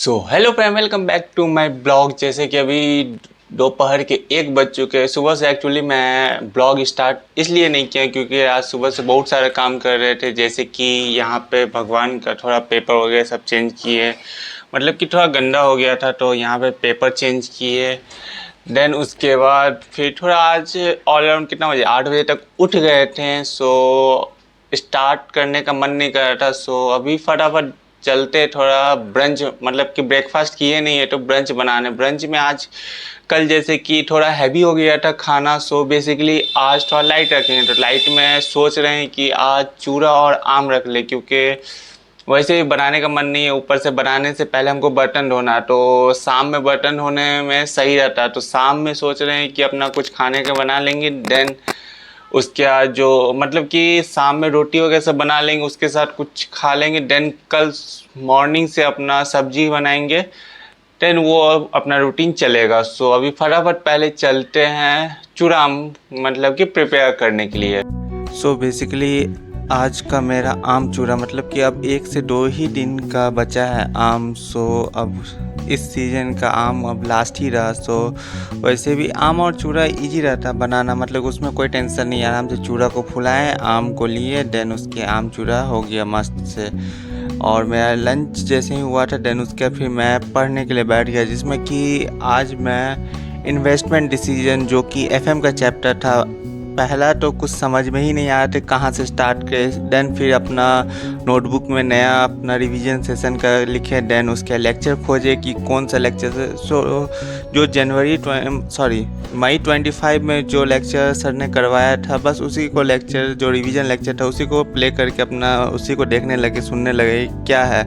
So hello friend, welcome back to my blog. जैसे कि अभी दोपहर के 1 बज चुके हैं। सुबह से एक्चुअली मैं ब्लॉग स्टार्ट इसलिए नहीं किया क्योंकि आज सुबह से बहुत सारे काम कर रहे थे। जैसे कि यहाँ पे भगवान का थोड़ा पेपर वगैरह सब चेंज किए, मतलब कि थोड़ा गंदा हो गया था तो यहाँ पे पेपर चेंज किए। देन उसके बाद फिर थोड़ा आज ऑल अराउंड कितना बजे 8 बजे तक उठ गए थे। सो स्टार्ट करने का मन नहीं कर रहा था। सो अभी फटाफट चलते थोड़ा ब्रंच, मतलब कि ब्रेकफास्ट किए नहीं है तो ब्रंच बनाने। ब्रंच में आज कल जैसे कि थोड़ा हैवी हो गया था खाना, सो बेसिकली आज थोड़ा लाइट रखेंगे। तो लाइट में सोच रहे हैं कि आज चूरा और आम रख ले, क्योंकि वैसे भी बनाने का मन नहीं है। ऊपर से बनाने से पहले हमको बर्तन धोना, तो शाम में बर्तन धोने में सही रहता है। तो शाम में सोच रहे हैं कि अपना कुछ खाने का बना लेंगे। देन उसके बाद जो मतलब कि शाम में रोटी वगैरह सब बना लेंगे, उसके साथ कुछ खा लेंगे। देन कल मॉर्निंग से अपना सब्जी बनाएंगे। देन वो अपना रूटीन चलेगा। सो अभी फटाफट पहले चलते हैं चूराम, मतलब कि प्रिपेयर करने के लिए। सो बेसिकली आज का मेरा आम चूरा, मतलब कि अब 1 से 2 ही दिन का बचा है आम। सो अब इस सीज़न का आम अब लास्ट ही रहा। सो वैसे भी आम और चूरा इजी रहता है बनाना, मतलब उसमें कोई टेंशन नहीं। आराम से चूरा को फुलाएं, आम को लिए, देन उसके आम चूरा हो गया मस्त से। और मेरा लंच जैसे ही हुआ था देन उसके फिर मैं पढ़ने के लिए बैठ गया, जिसमें कि आज मैं इन्वेस्टमेंट डिसीजन जो कि एफएम का चैप्टर था, पहला तो कुछ समझ में ही नहीं आ रहा था कहाँ से स्टार्ट करें। देन फिर अपना नोटबुक में नया अपना रिवीजन सेशन का लिखे। देन उसके लेक्चर खोजे कि कौन सा लेक्चर से। सो जो मई 25 में जो लेक्चर सर ने करवाया था, बस उसी को लेक्चर, जो रिवीजन लेक्चर था उसी को प्ले करके अपना उसी को देखने लगे, सुनने लगे क्या है।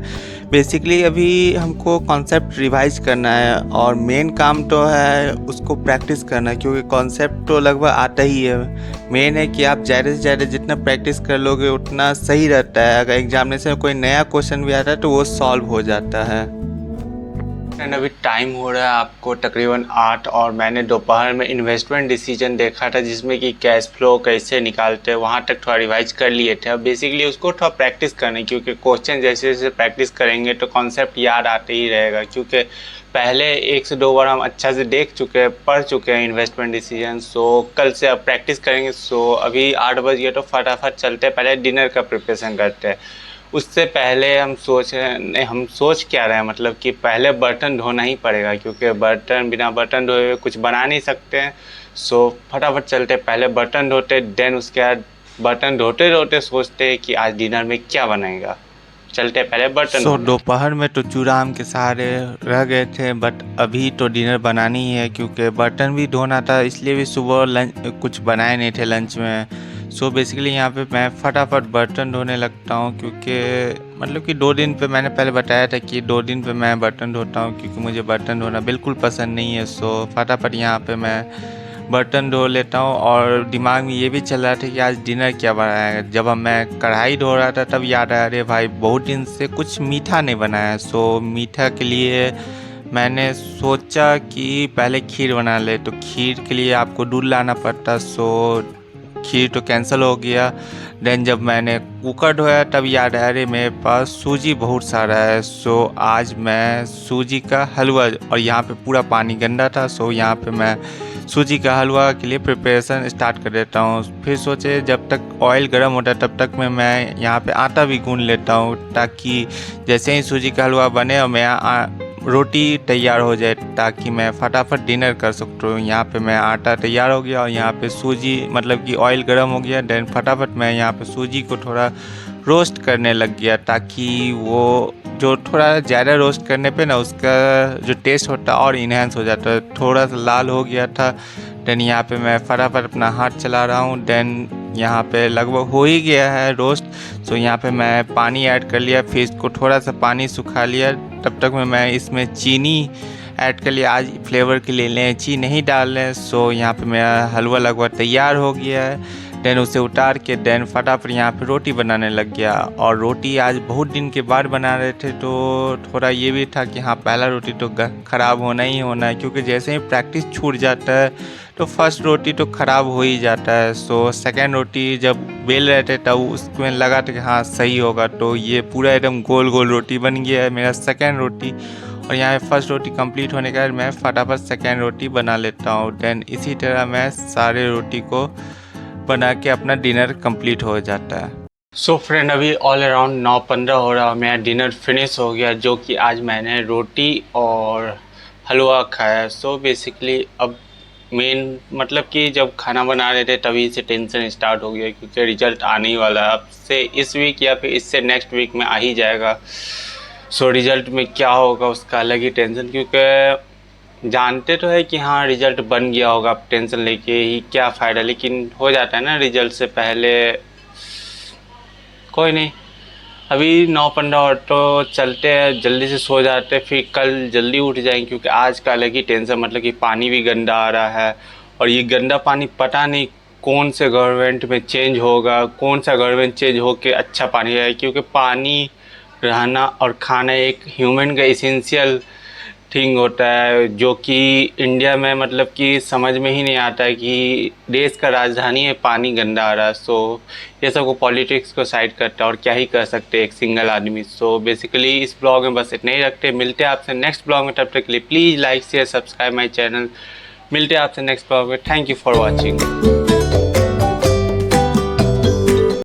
बेसिकली अभी हमको कॉन्सेप्ट रिवाइज करना है और मेन काम तो है उसको प्रैक्टिस करना है, क्योंकि कॉन्सेप्ट तो लगभग आता ही है। मेन है कि आप ज़्यादा से ज़्यादा जितना प्रैक्टिस कर लोगे उतना सही रहता है। अगर एग्जामिनेशन में कोई नया क्वेश्चन भी आता है तो वो सॉल्व हो जाता है। एंड अभी टाइम हो रहा है आपको तकरीबन 8, और मैंने दोपहर में इन्वेस्टमेंट डिसीजन देखा था जिसमें कि कैश फ्लो कैसे निकालते हैं, वहाँ तक थोड़ा रिवाइज कर लिए थे। अब बेसिकली उसको थोड़ा प्रैक्टिस करना है, क्योंकि क्वेश्चन जैसे जैसे प्रैक्टिस करेंगे तो कॉन्सेप्ट याद आते ही रहेगा। क्योंकि पहले 1 से 2 बार हम अच्छा से देख चुके हैं, पढ़ चुके हैं इन्वेस्टमेंट डिसीजन। सो कल से अब प्रैक्टिस करेंगे। सो अभी 8 बज गए तो फटाफट चलते हैं, पहले डिनर का प्रिपरेशन करते हैं। उससे पहले हम सोच क्या रहे हैं, मतलब कि पहले बर्तन धोना ही पड़ेगा, क्योंकि बिना बर्तन धोए हुए कुछ बना नहीं सकते हैं। सो फटाफट चलते, पहले बर्तन धोते, देन उसके बाद बर्तन धोते धोते सोचते हैं कि आज डिनर में क्या बनेगा। चलते पहले बर्तन धोने। दोपहर में तो चूरा आम के सहारे रह गए थे, बट अभी तो डिनर बनानी ही है, क्योंकि बर्तन भी धोना था, इसलिए भी सुबह लंच कुछ बनाए नहीं थे लंच में। सो बेसिकली यहाँ पे मैं फटाफट बर्तन धोने लगता हूँ, क्योंकि मतलब कि 2 दिन पे मैंने पहले बताया था कि 2 दिन पे मैं बर्तन धोता हूँ, क्योंकि मुझे बर्तन धोना बिल्कुल पसंद नहीं है। सो फटाफट यहाँ पे मैं बर्तन धो लेता हूँ। और दिमाग में ये भी चल रहा था कि आज डिनर क्या बनाया। जब मैं कढ़ाई धो रहा था तब याद आया, अरे भाई बहुत दिन से कुछ मीठा नहीं बनाया। सो मीठा के लिए मैंने सोचा कि पहले खीर बना ले, तो खीर के लिए आपको दूध लाना पड़ता। सो खीर तो कैंसिल हो गया। देन जब मैंने कुकर धोया तब याद आया, अरे मेरे पास सूजी बहुत सारा है। सो आज मैं सूजी का हलवा, और यहाँ पे पूरा पानी गंदा था, सो यहाँ पे मैं सूजी का हलवा के लिए प्रिपरेशन स्टार्ट कर देता हूँ। फिर सोचे जब तक ऑयल गर्म होता है तब तक मैं यहाँ पे आटा भी गूंद लेता हूँ, ताकि जैसे ही सूजी का हलवा बने और मैं रोटी तैयार हो जाए, ताकि मैं फटाफट डिनर कर सकता हूँ। यहाँ पे मैं आटा तैयार हो गया और यहाँ पे सूजी, मतलब कि ऑयल गर्म हो गया। देन फटाफट मैं यहाँ पे सूजी को थोड़ा रोस्ट करने लग गया, ताकि वो जो थोड़ा ज़्यादा रोस्ट करने पे ना उसका जो टेस्ट होता है और इन्हेंस हो जाता है। थोड़ा सा लाल हो गया था। देन यहाँ पे मैं फटाफट अपना हाथ चला रहा हूँ। देन यहाँ पे लगभग हो ही गया है रोस्ट। सो यहाँ पे मैं पानी ऐड कर लिया, फिर इसको थोड़ा सा पानी सुखा लिया। तब तक में मैं इसमें चीनी ऐड कर लिया, आज फ्लेवर के लिए इलायची नहीं डाल रहे। सो यहाँ पे मेरा हलवा लगभग तैयार हो गया है। देन उसे उतार के देन फटाफट यहाँ पे रोटी बनाने लग गया। और रोटी आज बहुत दिन के बाद बना रहे थे, तो थोड़ा ये भी था कि हाँ पहला रोटी तो ख़राब होना ही होना है, क्योंकि जैसे ही प्रैक्टिस छूट जाता है तो फर्स्ट रोटी तो ख़राब हो ही जाता है। सो सेकेंड रोटी जब बेल रहे थे तब उसमें लगा था कि हाँ सही होगा, तो ये पूरा एकदम गोल गोल रोटी बन गया है मेरा सेकेंड रोटी। और यहाँ फर्स्ट रोटी कंप्लीट होने के बाद मैं फटाफट सेकेंड रोटी बना लेता हूँ। देन इसी तरह मैं सारे रोटी को बना के अपना डिनर कंप्लीट हो जाता है। सो फ्रेंड, अभी ऑल अराउंड 9:15 हो रहा है, मेरा डिनर फिनिश हो गया, जो कि आज मैंने रोटी और हलवा खाया। सो बेसिकली अब मेन मतलब कि जब खाना बना रहे थे तभी से टेंशन स्टार्ट हो गया, क्योंकि रिजल्ट आने ही वाला है। अब से इस वीक या फिर इससे नेक्स्ट वीक में आ ही जाएगा। सो रिज़ल्ट में क्या होगा उसका अलग ही टेंशन, क्योंकि जानते तो है कि हाँ रिज़ल्ट बन गया होगा, अब टेंशन लेके ही क्या फ़ायदा, लेकिन हो जाता है ना रिज़ल्ट से पहले। कोई नहीं, अभी 9:15 और तो चलते हैं, जल्दी से सो जाते हैं, फिर कल जल्दी उठ जाएंगे, क्योंकि आज का अलग ही टेंशन, मतलब कि पानी भी गंदा आ रहा है। और ये गंदा पानी पता नहीं कौन से गवर्नमेंट में चेंज होगा, कौन सा गवर्नमेंट चेंज हो के अच्छा पानी आए, क्योंकि पानी रहना और खाना एक ह्यूमन का इसेंशियल थिंग होता है, जो कि इंडिया में मतलब कि समझ में ही नहीं आता है कि देश का राजधानी है, पानी गंदा आ रहा है। सो ये सब को पॉलिटिक्स को साइड करता है, और क्या ही कर सकते हैं एक सिंगल आदमी। सो बेसिकली इस ब्लॉग में बस इतना ही रखते हैं, मिलते हैं आपसे नेक्स्ट ब्लॉग में। तब तक के लिए please like share subscribe my channel. मिलते हैं आपसे नेक्स्ट ब्लॉग में। Thank you for watching.